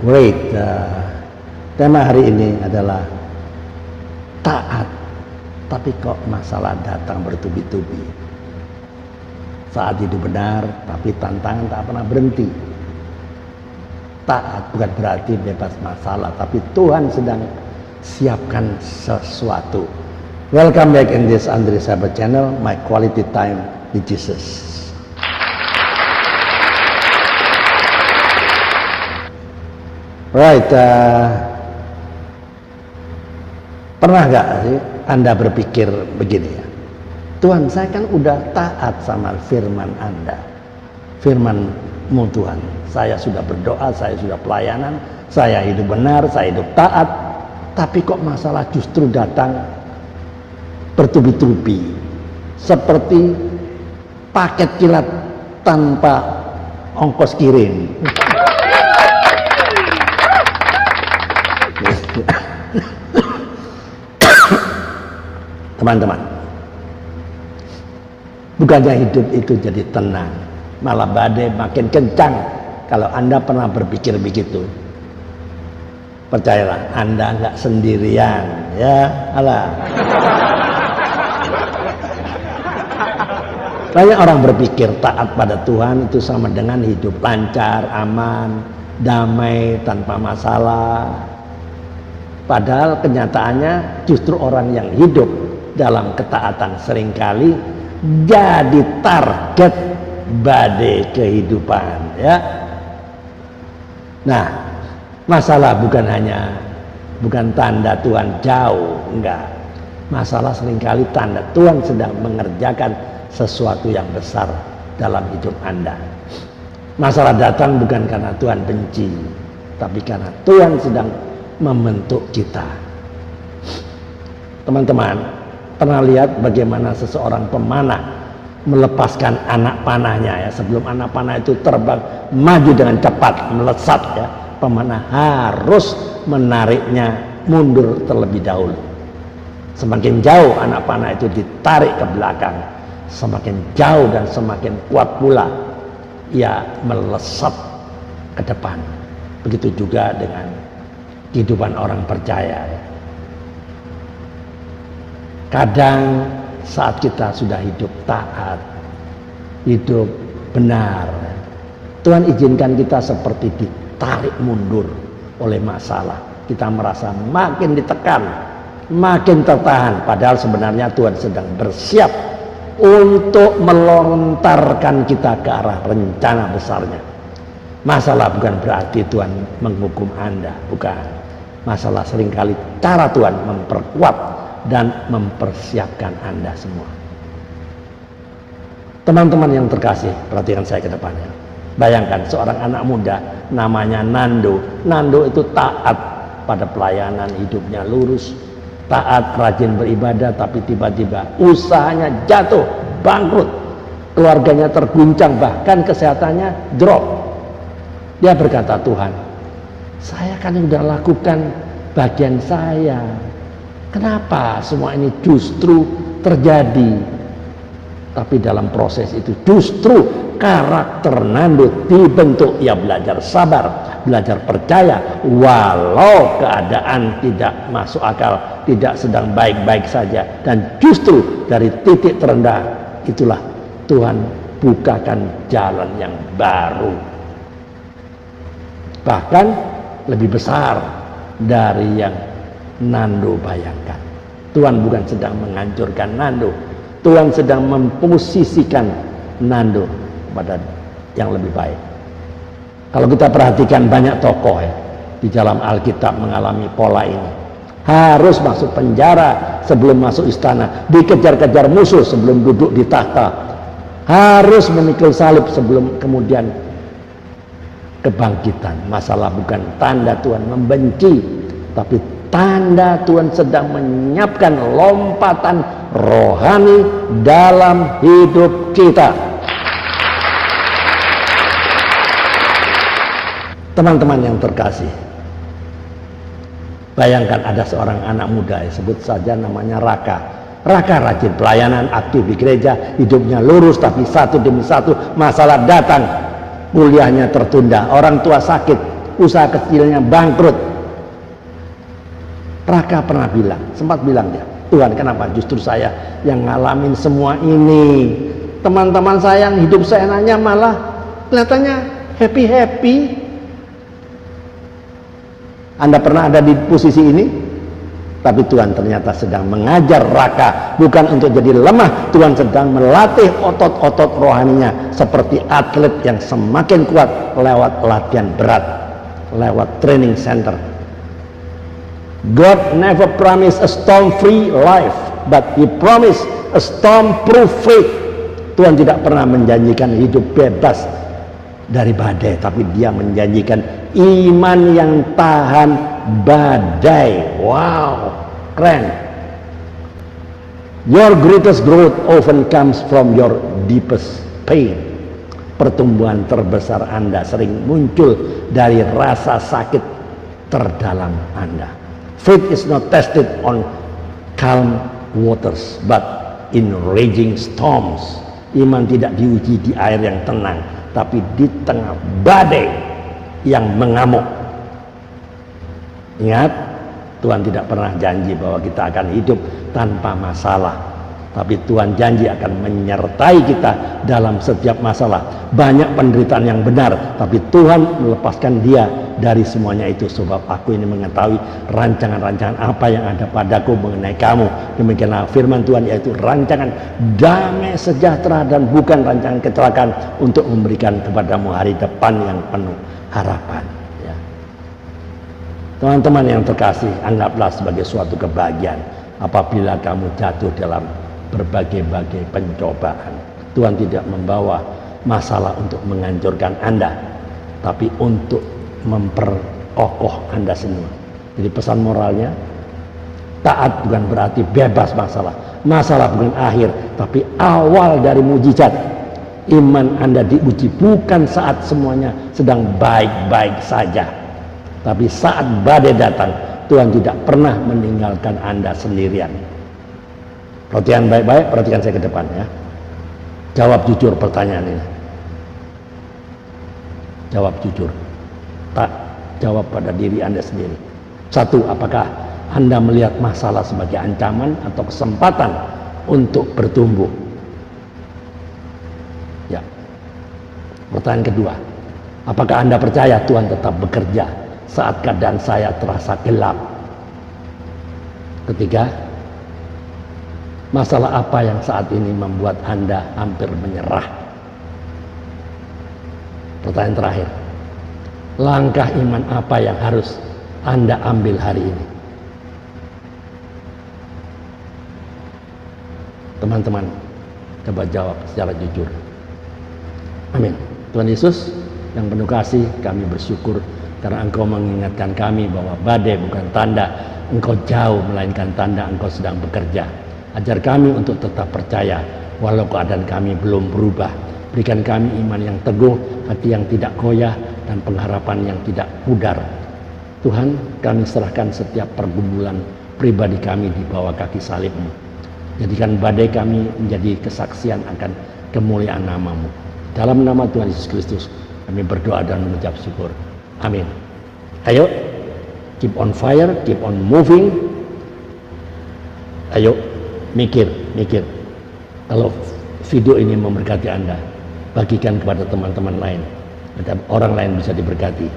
Great. Tema hari ini adalah taat, tapi kok masalah datang bertubi-tubi. Saat hidup benar, tapi tantangan tak pernah berhenti. Taat bukan berarti bebas masalah, tapi Tuhan sedang siapkan sesuatu. Welcome back in this Andre Sabat channel, my quality time with Jesus. Right, pernah gak sih Anda berpikir begini ya, Tuhan, saya kan udah taat sama firman Anda, firman-Mu Tuhan, saya sudah berdoa, saya sudah pelayanan, saya hidup benar, saya hidup taat, tapi kok masalah justru datang bertubi-tubi seperti paket kilat tanpa ongkos kirim. Teman-teman, bukannya hidup itu jadi tenang, malah badai makin kencang. Kalau Anda pernah berpikir begitu, percayalah Anda nggak sendirian, ya. Alah. Banyak orang berpikir taat pada Tuhan itu sama dengan hidup lancar, aman, damai, tanpa masalah. Padahal kenyataannya justru orang yang hidup dalam ketaatan seringkali jadi target badai kehidupan, ya. Nah, masalah bukan tanda Tuhan jauh, enggak. Masalah seringkali tanda Tuhan sedang mengerjakan sesuatu yang besar dalam hidup Anda. Masalah datang bukan karena Tuhan benci, tapi karena Tuhan sedang membentuk kita. Teman-teman, pernah lihat bagaimana seseorang pemanah melepaskan anak panahnya, ya, sebelum anak panah itu terbang maju dengan cepat melesat, ya, pemanah harus menariknya mundur terlebih dahulu. Semakin jauh anak panah itu ditarik ke belakang, semakin jauh dan semakin kuat pula ia melesat ke depan. Begitu juga dengan kehidupan orang percaya, ya. Kadang saat kita sudah hidup taat, hidup benar, Tuhan izinkan kita seperti ditarik mundur oleh masalah. Kita merasa makin ditekan, makin tertahan, padahal sebenarnya Tuhan sedang bersiap untuk melontarkan kita ke arah rencana besarnya. Masalah bukan berarti Tuhan menghukum Anda, bukan. Masalah seringkali cara Tuhan memperkuat dan mempersiapkan Anda semua. Teman-teman yang terkasih, perhatikan saya ke depannya. Bayangkan seorang anak muda namanya Nando. Nando itu taat pada pelayanan, hidupnya lurus, taat, rajin beribadah, tapi tiba-tiba usahanya jatuh, bangkrut, keluarganya terguncang, bahkan kesehatannya drop. Dia berkata, Tuhan, saya kan sudah lakukan bagian saya, kenapa semua ini justru terjadi? Tapi dalam proses itu justru karakter Nando dibentuk. Ia belajar sabar, belajar percaya, walau keadaan tidak masuk akal, tidak sedang baik-baik saja. Dan justru dari titik terendah itulah Tuhan bukakan jalan yang baru, bahkan lebih besar dari yang Nando bayangkan. Tuhan bukan sedang menghancurkan Nando, Tuhan sedang memposisikan Nando pada yang lebih baik. Kalau kita perhatikan banyak tokoh, ya, di dalam Alkitab mengalami pola ini. Harus masuk penjara sebelum masuk istana, dikejar-kejar musuh sebelum duduk di tahta, harus memikul salib sebelum kemudian kebangkitan. Masalah bukan tanda Tuhan membenci, tapi tanda Tuhan sedang menyiapkan lompatan rohani dalam hidup kita. Teman-teman yang terkasih, bayangkan ada seorang anak muda, sebut saja namanya Raka. Raka rajin pelayanan, aktif di gereja, hidupnya lurus, tapi satu demi satu masalah datang. Kuliahnya tertunda, orang tua sakit, usaha kecilnya bangkrut. Raka pernah bilang, sempat bilang dia, Tuhan kenapa justru saya yang ngalamin semua ini? Teman-teman saya yang hidup seenaknya malah kelihatannya happy-happy. Anda pernah ada di posisi ini? Tapi Tuhan ternyata sedang mengajar Raka, bukan untuk jadi lemah. Tuhan sedang melatih otot-otot rohaninya seperti atlet yang semakin kuat lewat latihan berat, lewat training center. God never promised a storm-free life, but He promised a storm-proof faith. Tuhan tidak pernah menjanjikan hidup bebas dari badai, tapi Dia menjanjikan iman yang tahan badai. Wow, keren. Your greatest growth often comes from your deepest pain. Pertumbuhan terbesar Anda sering muncul dari rasa sakit terdalam Anda. Faith is not tested on calm waters, but in raging storms. Iman tidak diuji di air yang tenang, tapi di tengah badai yang mengamuk. Ingat, Tuhan tidak pernah janji bahwa kita akan hidup tanpa masalah, tapi Tuhan janji akan menyertai kita dalam setiap masalah. Banyak penderitaan yang benar, tapi Tuhan melepaskan dia dari semuanya itu, sebab aku ini mengetahui rancangan-rancangan apa yang ada padaku mengenai kamu. Demikianlah firman Tuhan, yaitu rancangan damai sejahtera dan bukan rancangan kecelakaan, untuk memberikan kepadamu hari depan yang penuh harapan. Ya. Teman-teman yang terkasih, anggaplah sebagai suatu kebahagiaan apabila kamu jatuh dalam berbagai-bagai pencobaan. Tuhan tidak membawa masalah untuk menghancurkan Anda, tapi untuk memperkokoh Anda semua. Jadi pesan moralnya, taat bukan berarti bebas masalah. Masalah bukan akhir, tapi awal dari mujizat. Iman Anda diuji bukan saat semuanya sedang baik-baik saja, tapi saat badai datang. Tuhan tidak pernah meninggalkan Anda sendirian. Perhatian baik-baik, perhatikan saya ke depan ya. Jawab jujur pertanyaan ini. Jawab jujur. Tak, jawab pada diri Anda sendiri. Satu, apakah Anda melihat masalah sebagai ancaman atau kesempatan untuk bertumbuh? Ya. Pertanyaan kedua, apakah Anda percaya Tuhan tetap bekerja saat keadaan saya terasa gelap? Ketiga, masalah apa yang saat ini membuat Anda hampir menyerah? Pertanyaan terakhir, langkah iman apa yang harus Anda ambil hari ini? Teman-teman, coba jawab secara jujur. Amin. Tuhan Yesus yang penuh kasih, kami bersyukur karena Engkau mengingatkan kami bahwa badai bukan tanda Engkau jauh, melainkan tanda Engkau sedang bekerja. Ajar kami untuk tetap percaya walau keadaan kami belum berubah. Berikan kami iman yang teguh, hati yang tidak goyah, dan pengharapan yang tidak pudar. Tuhan, kami serahkan setiap pergumulan pribadi kami di bawah kaki salib-Mu. Jadikan badai kami menjadi kesaksian akan kemuliaan nama-Mu. Dalam nama Tuhan Yesus Kristus kami berdoa dan mengucap syukur. Amin. Ayo, keep on fire, keep on moving. Ayo, mikir. Kalau video ini memberkati Anda, bagikan kepada teman-teman lain, agar orang lain bisa diberkati.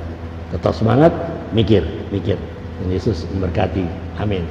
Tetap semangat, mikir. Dan Yesus memberkati. Amin.